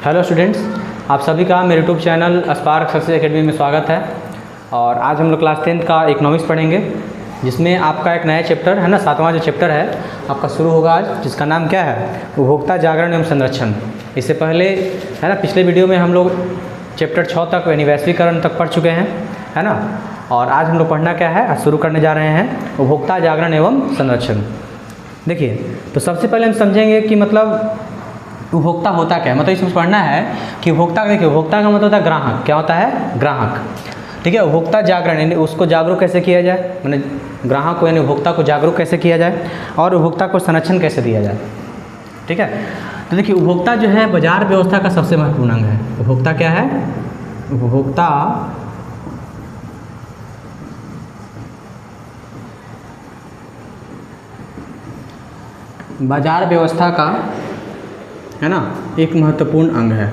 Hello students, आप सभी का मेरे YouTube channel spark success academy में स्वागत है। और आज हम लोग क्लास 10th का इकोनॉमिक्स पढ़ेंगे, जिसमें आपका एक नया चैप्टर है ना, 7वां जो चैप्टर है आपका शुरू होगा आज, जिसका नाम क्या है, उपभोक्ता जागरण एवं संरक्षण। इससे पहले है ना, पिछले वीडियो में हम लोग चैप्टर 6 तक यानी वैश्वीकरण तक पढ़ चुके हैं, है ना। और आज हम लोग पढ़ना क्या है, आज शुरू करने जा रहे हैं उपभोक्ता जागरण एवं संरक्षण। देखिए, तो सबसे पहले हम समझेंगे कि मतलब उपभोक्ता होता क्या है। मतलब इसमें पढ़ना है कि उपभोक्ता, देखिए उपभोक्ता का मतलब होता है ग्राहक। क्या होता है? ग्राहक। ठीक है। उपभोक्ता जागरण यानी उसको जागरूक कैसे किया जाए, मैंने ग्राहक को यानी उपभोक्ता को जागरूक कैसे किया जाए, और उपभोक्ता को संरक्षण कैसे दिया जाए। ठीक है। तो देखिए, उपभोक्ता जो है बाजार व्यवस्था का सबसे महत्वपूर्ण अंग है। उपभोक्ता क्या है? उपभोक्ता बाजार व्यवस्था का, है ना, एक महत्वपूर्ण अंग है।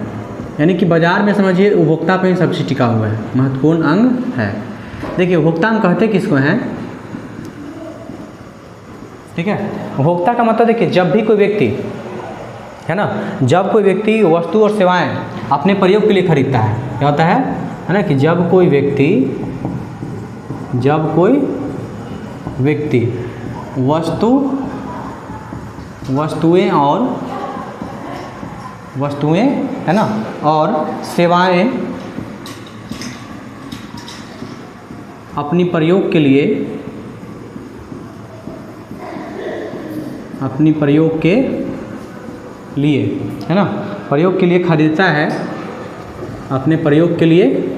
यानी कि बाजार में समझिए उपभोक्ता पे ही सब चीज़ टिका हुआ है, महत्वपूर्ण अंग है। देखिए, उपभोक्ता हम कहते किसको हैं? ठीक है। उपभोक्ता का मतलब देखिए, जब भी कोई व्यक्ति, है ना, जब कोई व्यक्ति वस्तु और सेवाएं अपने प्रयोग के लिए खरीदता है, क्या होता है ना, कि जब कोई व्यक्ति वस्तुएं है ना और सेवाएं अपनी प्रयोग के लिए है ना, प्रयोग के लिए खरीदता है, अपने प्रयोग के लिए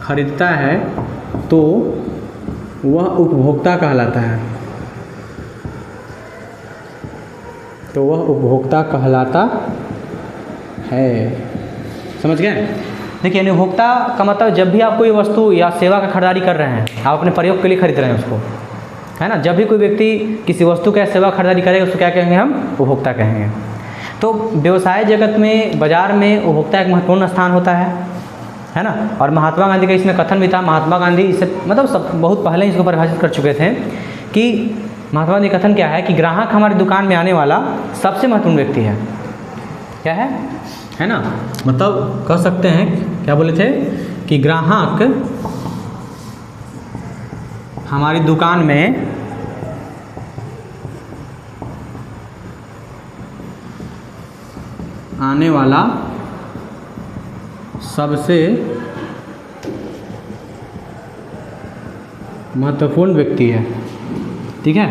खरीदता है, तो वह उपभोक्ता कहलाता है। समझ गए? देखिए, उपभोक्ता का मतलब जब भी आप कोई वस्तु या सेवा का खरीदारी कर रहे हैं, आप अपने प्रयोग के लिए खरीद रहे हैं उसको, है ना। जब भी कोई व्यक्ति किसी वस्तु का सेवा खरीदारी करेगा उसको क्या कहेंगे? हम उपभोक्ता कहेंगे। तो व्यवसाय जगत में, बाजार में उपभोक्ता एक महत्वपूर्ण स्थान होता है ना। और महात्मा गांधी का इसमें कथन भी था। महात्मा गांधी इसे मतलब बहुत पहले इसको परिभाषित कर चुके थे कि महात्मा गांधी कथन क्या है कि ग्राहक हमारी दुकान में आने वाला सबसे महत्वपूर्ण व्यक्ति है। क्या है ना, मतलब कह सकते हैं, क्या बोले थे कि ग्राहक हमारी दुकान में आने वाला सबसे महत्वपूर्ण व्यक्ति है। ठीक है।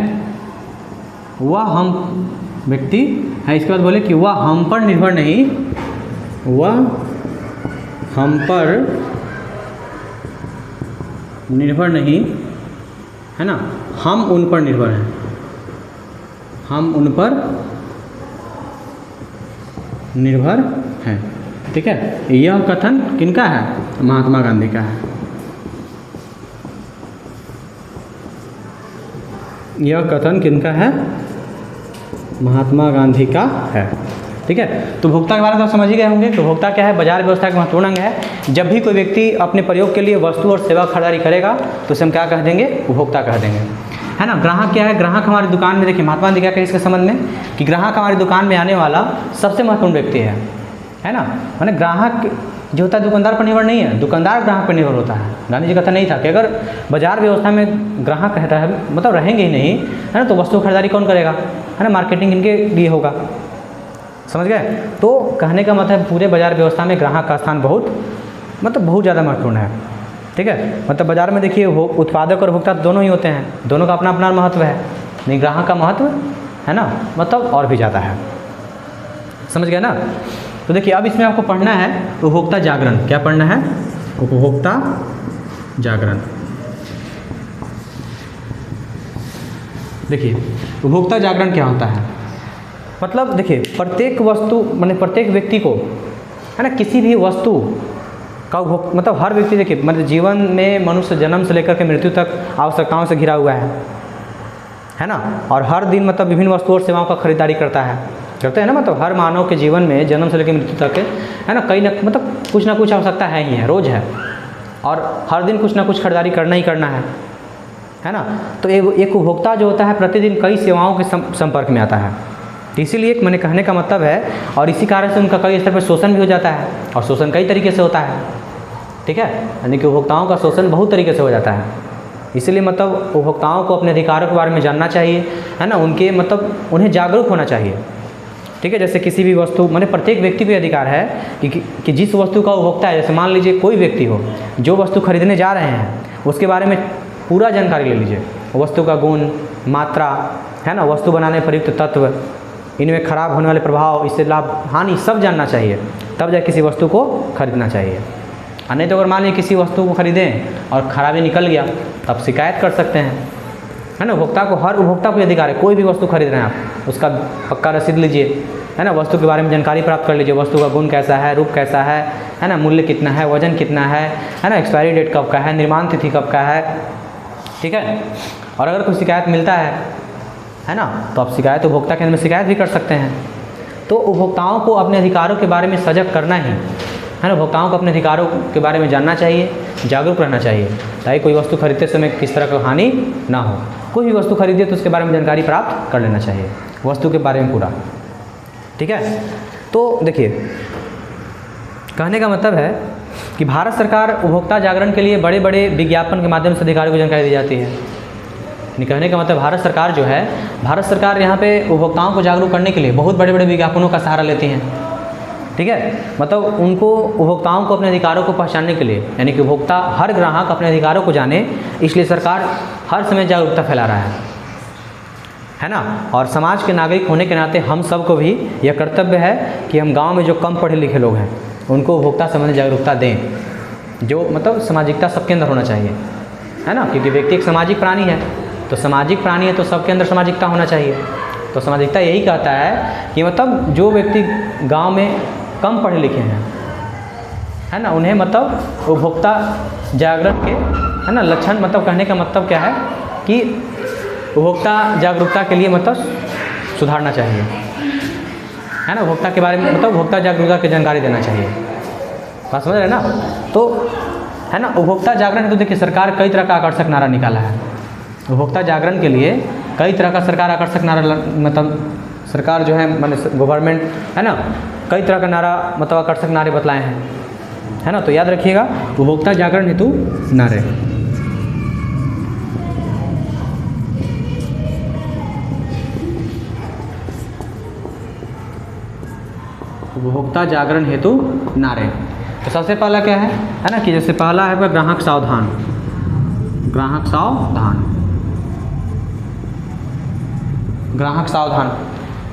वह हम व्यक्ति है। इसके बाद बोले कि वह हम पर निर्भर नहीं, वह हम पर निर्भर नहीं, है ना, हम उन पर निर्भर हैं। हम उन पर निर्भर हैं। ठीक है। यह कथन किनका है? महात्मा गांधी का है। यह कथन किनका है? महात्मा गांधी का है। ठीक है। तो उपभोक्ता के बारे में तो समझ ही गए होंगे कि उपभोक्ता क्या है? बाजार व्यवस्था का महत्वपूर्ण अंग है। जब भी कोई व्यक्ति अपने प्रयोग के लिए वस्तु और सेवा खरीदारी करेगा तो उसे हम क्या कह देंगे? उपभोक्ता कह देंगे, है ना। ग्राहक क्या है? ग्राहक हमारी दुकान में, देखिए महात्मा गांधी क्या कहे इसके संबंध में कि ग्राहक हमारी दुकान में आने वाला सबसे महत्वपूर्ण व्यक्ति है ना। माने ग्राहक जो होता है दुकानदार पर निर्भर नहीं है, दुकानदार ग्राहक पर निर्भर होता है। गांधी जी का कथन नहीं था कि अगर बाजार व्यवस्था में ग्राहक रहता है, मतलब रहेंगे ही नहीं, है ना, तो वस्तु खरीदारी कौन करेगा, है ना, मार्केटिंग इनके लिए होगा। समझ गए? तो कहने का मतलब पूरे बाजार व्यवस्था में ग्राहक का स्थान बहुत ज़्यादा महत्वपूर्ण है। ठीक है। मतलब बाजार में देखिए उत्पादक और उपभोक्ता दोनों ही होते हैं, दोनों का अपना अपना महत्व है, लेकिन ग्राहक का महत्व, है ना, मतलब और भी ज़्यादा है। समझ गए ना? तो देखिए, अब इसमें आपको पढ़ना है उपभोक्ता जागरण। क्या पढ़ना है? उपभोक्ता जागरण। देखिए, उपभोक्ता जागरण क्या होता है? मतलब देखिए, प्रत्येक वस्तु माने प्रत्येक व्यक्ति को, है ना, किसी भी वस्तु का मतलब हर व्यक्ति, देखिए मतलब जीवन में मनुष्य जन्म से लेकर के मृत्यु तक आवश्यकताओं से घिरा हुआ है ना। और हर दिन मतलब विभिन्न वस्तुओं और सेवाओं का खरीदारी करते हैं ना। मतलब हर मानव के जीवन में जन्म से लेकर मृत्यु तक, है ना, कहीं ना मतलब कुछ ना कुछ आवश्यकता है ही है, रोज़ है, और हर दिन कुछ ना कुछ खरीदारी करना ही करना है ना। तो एक उपभोक्ता जो होता है प्रतिदिन कई सेवाओं के संपर्क में आता तो इसीलिए मैंने कहने का मतलब है, और इसी कारण से उनका कई स्तर पर शोषण भी हो जाता है, और शोषण कई तरीके से होता है, ठीक है, यानी कि उपभोक्ताओं का शोषण बहुत तरीके से हो जाता है। इसीलिए मतलब उपभोक्ताओं को अपने अधिकारों के बारे में जानना चाहिए, है ना, उनके मतलब उन्हें जागरूक होना चाहिए, ठीक है। जैसे किसी भी वस्तु, मैंने प्रत्येक व्यक्ति को अधिकार है कि जिस वस्तु का उपभोक्ता है, जैसे मान लीजिए कोई व्यक्ति हो, जो वस्तु खरीदने जा रहे हैं उसके बारे में पूरा जानकारी ले लीजिए, वस्तु का गुण, मात्रा, है ना, वस्तु बनाने प्रयुक्त तत्व, इनमें खराब होने वाले प्रभाव, इससे लाभ हानि सब जानना चाहिए, तब जाकर किसी वस्तु को खरीदना चाहिए। और नहीं तो अगर मान लीजिए किसी वस्तु को खरीदें और खराबी निकल गया, तब शिकायत कर सकते हैं, है ना। उपभोक्ता को, हर उपभोक्ता को अधिकार है, कोई भी वस्तु खरीद रहे हैं आप, उसका पक्का रसीद लीजिए, है ना, वस्तु के बारे में जानकारी प्राप्त कर लीजिए, वस्तु का गुण कैसा है, रूप कैसा है ना, मूल्य कितना है, वजन कितना है ना, एक्सपायरी डेट कब का है, निर्माण तिथि कब का है, ठीक है। और अगर कोई शिकायत मिलता है ना, तो आप शिकायत उपभोक्ता केंद्र में शिकायत भी कर सकते हैं। तो उपभोक्ताओं को अपने अधिकारों के बारे में सजग करना ही है ना, उपभोक्ताओं को अपने अधिकारों के बारे में जानना चाहिए, जागरूक रहना चाहिए, ताकि कोई वस्तु खरीदते समय किस तरह का हानि ना हो। कोई भी वस्तु खरीदे तो उसके बारे में जानकारी प्राप्त कर लेना चाहिए, वस्तु के बारे में पूरा, ठीक है। तो देखिए, कहने का मतलब है कि भारत सरकार उपभोक्ता जागरण के लिए बड़े बड़े विज्ञापन के माध्यम से अधिकारियों को जानकारी दी जाती है। कहने का मतलब भारत सरकार जो है, भारत सरकार यहाँ पे उपभोक्ताओं को जागरूक करने के लिए बहुत बड़े बड़े विज्ञापनों का सहारा लेती हैं, ठीक है। मतलब उनको, उपभोक्ताओं को अपने अधिकारों को पहचानने के लिए, यानी कि उपभोक्ता, हर ग्राहक अपने अधिकारों को जाने, इसलिए सरकार हर समय जागरूकता फैला रहा है ना। और समाज के नागरिक होने के नाते हम सबको भी यह कर्तव्य है कि हम गांव में जो कम पढ़े लिखे लोग हैं उनको उपभोक्ता संबंधी जागरूकता दें, जो मतलब सामाजिकता सबके अंदर होना चाहिए, है ना, क्योंकि व्यक्ति एक सामाजिक प्राणी है, तो सामाजिक प्राणी है तो सबके अंदर सामाजिकता होना चाहिए। तो सामाजिकता यही कहता है कि मतलब जो व्यक्ति गांव में कम पढ़े लिखे हैं, है ना, उन्हें मतलब उपभोक्ता जागरण के, है ना, लक्षण, मतलब कहने का मतलब क्या है कि उपभोक्ता जागरूकता के लिए मतलब सुधारना चाहिए, है ना, उपभोक्ता के बारे में, मतलब उपभोक्ता जागरूकता की जानकारी देना चाहिए। बात समझ रहे हैं ना। तो है ना, उपभोक्ता जागरण, तो देखिए सरकार कई तरह का आकर्षक नारा निकाला है। उपभोक्ता जागरण के लिए कई तरह का सरकार आकर्षक नारा, मतलब सरकार जो है, माने गवर्नमेंट, है ना, कई तरह का नारा, मतलब आकर्षक नारे बतलाए हैं, है ना। तो याद रखिएगा, उपभोक्ता जागरण हेतु नारे। उपभोक्ता जागरण हेतु नारे। तो सबसे पहला क्या है ना, कि जैसे पहला है वह ग्राहक सावधान, ग्राहक सावधान, ग्राहक सावधान,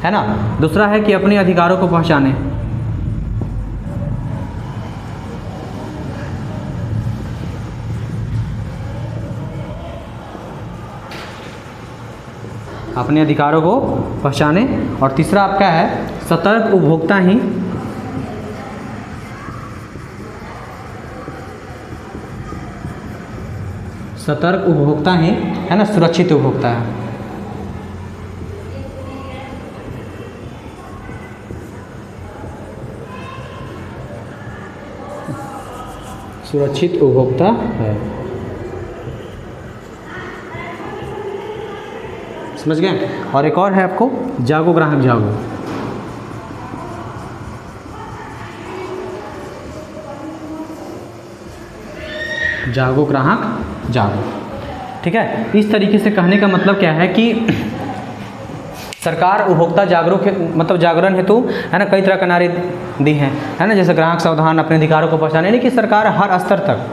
है ना। दूसरा है कि अपने अधिकारों को पहचाने, अपने अधिकारों को पहचाने। और तीसरा आपका है सतर्क उपभोक्ता ही, सतर्क उपभोक्ता ही, है ना, सुरक्षित उपभोक्ता है। सुरक्षित उपभोक्ता है, समझ गए। और एक और है आपको, जागो ग्राहक जागो, जागो ग्राहक जागो, ठीक है। इस तरीके से कहने का मतलब क्या है कि सरकार उपभोक्ता जागरूक, मतलब जागरण हेतु, है ना, कई तरह के नारे दी हैं, है ना, जैसे ग्राहक सावधान, अपने अधिकारों को पहचाने, यानी कि सरकार हर स्तर तक,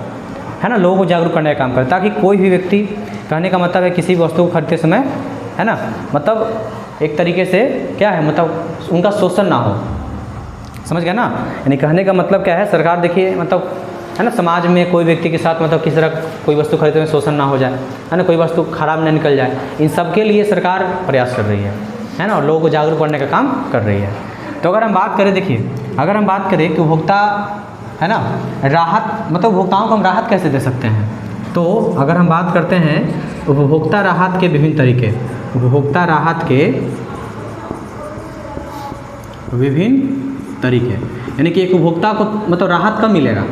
है ना, लोगों को जागरूक करने का काम करे, ताकि कोई भी व्यक्ति, कहने का मतलब है किसी भी वस्तु को खरीदते समय, है ना, मतलब एक तरीके से क्या है, मतलब उनका शोषण ना हो, समझ गए ना। यानी कहने का मतलब क्या है, सरकार देखिए, मतलब है ना, समाज में कोई व्यक्ति के साथ मतलब किस तरह कोई वस्तु खरीदते में शोषण ना हो जाए, है ना, कोई वस्तु खराब ना निकल जाए, इन सब के लिए सरकार प्रयास कर रही है ना, और लोगों को जागरूक करने का काम कर रही है। तो अगर हम बात करें, देखिए अगर हम बात करें कि उपभोक्ता, है ना, राहत, मतलब उपभोक्ताओं को हम राहत कैसे दे सकते हैं, तो अगर हम बात करते हैं उपभोक्ता राहत के विभिन्न तरीके, उपभोक्ता राहत के विभिन्न तरीके, यानी कि एक उपभोक्ता को मतलब राहत कब मिलेगा,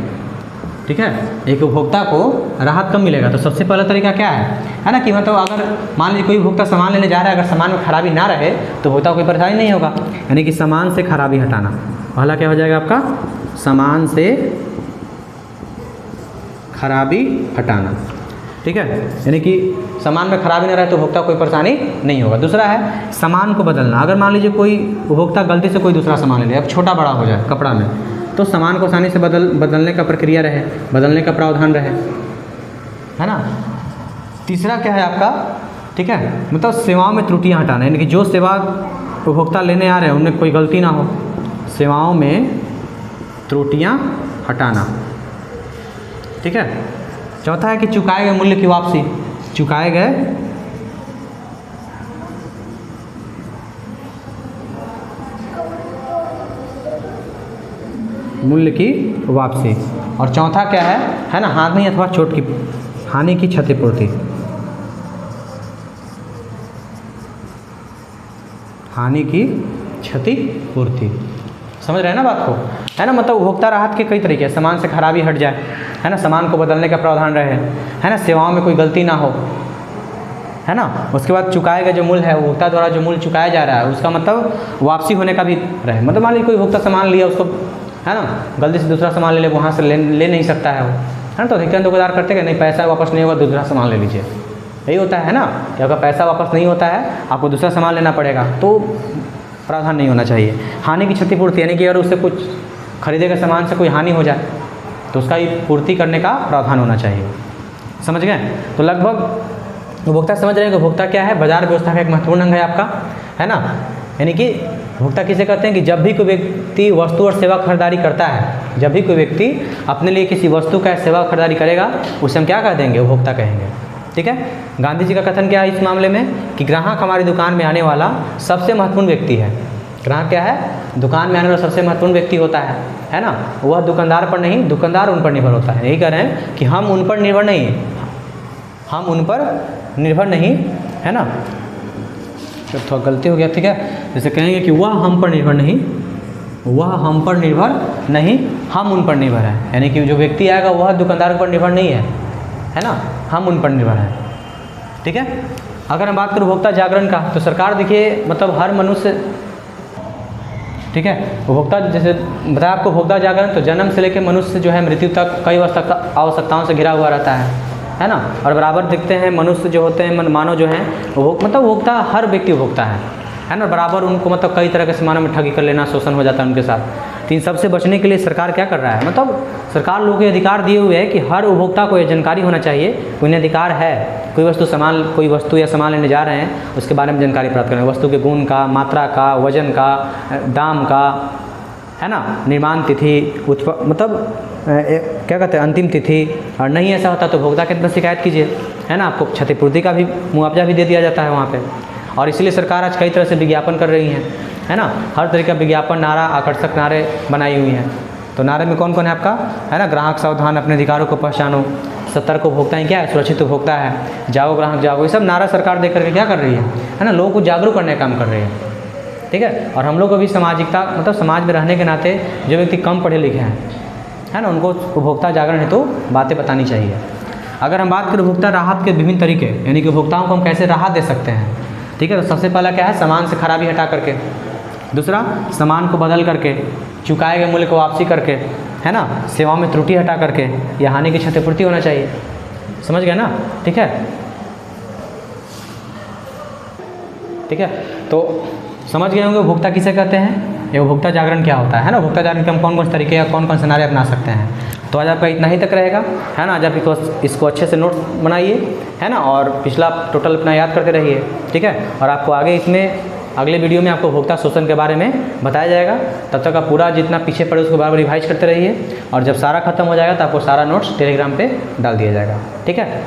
ठीक है, एक उपभोक्ता को राहत कब मिलेगा। तो सबसे पहला तरीका क्या है है ना, कि मतलब अगर मान लीजिए कोई उपभोक्ता सामान लेने जा रहा है, अगर सामान में खराबी ना रहे तो उपभोक्ता को कोई परेशानी नहीं होगा। यानी कि सामान से खराबी हटाना, पहला क्या हो जाएगा आपका, सामान से खराबी हटाना, ठीक है। यानी कि सामान में खराबी ना रहे तो उपभोक्ता को कोई परेशानी नहीं होगा। दूसरा है सामान को बदलना। अगर मान लीजिए कोई उपभोक्ता गलती से कोई दूसरा सामान ले ले, अब छोटा बड़ा हो जाए कपड़ा में, तो सामान को आसानी से बदलने का प्रक्रिया रहे, बदलने का प्रावधान रहे, है ना। तीसरा क्या है आपका, ठीक है, मतलब सेवाओं में त्रुटियां हटाना, यानी कि जो सेवा उपभोक्ता लेने आ रहे हैं उनमें कोई गलती ना हो, सेवाओं में त्रुटियां हटाना, ठीक है। चौथा है कि चुकाए गए मूल्य की वापसी, चुकाए गए मूल्य की वापसी। और चौथा क्या है ना, हानि अथवा चोट की, हानि की क्षतिपूर्ति, हानि की क्षतिपूर्ति। समझ रहे हैं ना बात को, है ना। मतलब उपभोक्ता राहत के कई तरीके हैं, सामान से खराबी हट जाए, है ना, सामान को बदलने का प्रावधान रहे, है ना, सेवाओं में कोई गलती ना हो, है ना। उसके बाद चुकाए गए जो मूल्य है, उपभोक्ता द्वारा जो मूल्य चुकाया जा रहा है उसका मतलब वापसी होने का भी रहे। मतलब मान लीजिए कोई उपभोक्ता सामान लिया, उसको, है ना, गलती से दूसरा सामान ले ले, वहाँ से ले नहीं सकता है वो, है ना। तो अधिकतर दुकानदार करते हैं कि नहीं, पैसा वापस नहीं होगा, दूसरा सामान ले लीजिए, यही होता है ना। कि अगर पैसा वापस नहीं होता है आपको दूसरा सामान लेना पड़ेगा, तो प्रावधान नहीं होना चाहिए। हानि की क्षतिपूर्ति, यानी कि अगर उससे कुछ खरीदे गए सामान से कोई हानि हो जाए तो उसका पूर्ति करने का प्रावधान होना चाहिए। समझ गए। तो लगभग उपभोक्ता समझ रहे हैं कि उपभोक्ता क्या है, बाजार व्यवस्था का एक महत्वपूर्ण अंग है आपका, है ना। यानी कि उपभोक्ता किसे कहते हैं कि जब भी कोई व्यक्ति वस्तु और सेवा खरीदारी करता है, जब भी कोई व्यक्ति अपने लिए किसी वस्तु का सेवा खरीदारी करेगा उसे हम क्या कह देंगे, उपभोक्ता कहेंगे, ठीक है। गांधी जी का कथन क्या है इस मामले में, कि ग्राहक हमारी दुकान में आने वाला सबसे महत्वपूर्ण व्यक्ति है। ग्राहक क्या है, दुकान में आने वाला सबसे महत्वपूर्ण व्यक्ति होता है ना। वह दुकानदार पर नहीं, दुकानदार उन पर निर्भर होता है। यही कह रहे हैं कि हम उन पर निर्भर नहीं, हम उन पर निर्भर नहीं, है ना। तो थोड़ा गलती हो गया, ठीक है। जैसे कहेंगे कि वह हम पर निर्भर नहीं, वह हम पर निर्भर नहीं, हम उन पर निर्भर है। यानी कि जो व्यक्ति आएगा वह दुकानदार पर निर्भर नहीं है ना, हम उन पर निर्भर हैं, ठीक है। अगर हम बात करें उपभोक्ता जागरण का, तो सरकार देखिए मतलब हर मनुष्य, ठीक है, उपभोक्ता जैसे बताया आपको, उपभोक्ता जागरण तो जन्म से लेकर मनुष्य जो है मृत्यु तक कई आवश्यकताओं से घिरा हुआ रहता है ना। और बराबर दिखते हैं मनुष्य जो होते हैं, मानव जो हैं, मतलब उपभोक्ता हर व्यक्ति उपभोक्ता है ना। बराबर उनको मतलब कई तरह के सामानों में ठगी कर लेना, शोषण हो जाता है उनके साथ। तो इन सबसे बचने के लिए सरकार क्या कर रहा है, मतलब सरकार लोगों के अधिकार दिए हुए है कि हर उपभोक्ता को ये जानकारी होना चाहिए, उन्हें अधिकार है कोई वस्तु या सामान लेने जा रहे हैं उसके बारे में जानकारी प्राप्त करें, वस्तु के गुण का, मात्रा का, वजन का, दाम का, है ना, निर्माण तिथि, मतलब क्या कहते हैं अंतिम तिथि। और नहीं ऐसा होता तो उपभोक्ता के अंदर शिकायत कीजिए, है ना। आपको क्षतिपूर्ति का भी मुआवजा भी दे दिया जाता है वहाँ पे। और इसलिए सरकार आज कई तरह से विज्ञापन कर रही है ना। हर तरह का विज्ञापन, नारा, आकर्षक नारे बनाई हुई हैं। तो नारे में कौन कौन है आपका, है ना, ग्राहक सावधान, अपने अधिकारों को पहचानो, सतर्क उपभोक्ता ही क्या है, सुरक्षित उपभोक्ता है, जागो ग्राहक जागो, ये सब नारा सरकार दे करके क्या कर रही है ना, लोगों को जागरूक करने का काम कर रही है, ठीक है। और हम लोग को भी सामाजिकता, मतलब समाज में रहने के नाते जो व्यक्ति कम पढ़े लिखे हैं, है ना, उनको उपभोक्ता जागरण हेतु बातें बतानी चाहिए। अगर हम बात करें उपभोक्ता राहत के विभिन्न तरीके, यानी कि उपभोक्ताओं को हम कैसे राहत दे सकते हैं, ठीक है। तो सबसे पहला क्या है, सामान से खराबी हटा करके। दूसरा, सामान को बदल करके, चुकाए गए मूल्य को वापसी करके, है ना, सेवाओं में त्रुटि हटा करके, या हानि की क्षतिपूर्ति होना चाहिए। समझ गए ना, ठीक है, ठीक है। तो समझ गए होंगे उपभोक्ता किसे कहते हैं, ये उपभोक्ता जागरण क्या होता है ना। उपभोक्ता जागरण के हम कौन कौन तरीके या कौन कौन से नारे अपना सकते हैं। तो आज आपका इतना ही तक रहेगा, है ना। आज आप इसको अच्छे से नोट बनाइए, है ना, और पिछला टोटल अपना याद करते रहिए, ठीक है। और आपको आगे इसमें अगले वीडियो में आपको उपभोक्ता शोषण के बारे में बताया जाएगा। तब तक आप पूरा जितना पीछे पड़े उसको बार बार रिवाइज करते रहिए, और जब सारा खत्म हो जाएगा तो आपको सारा नोट्स टेलीग्राम पे डाल दिया जाएगा, ठीक है।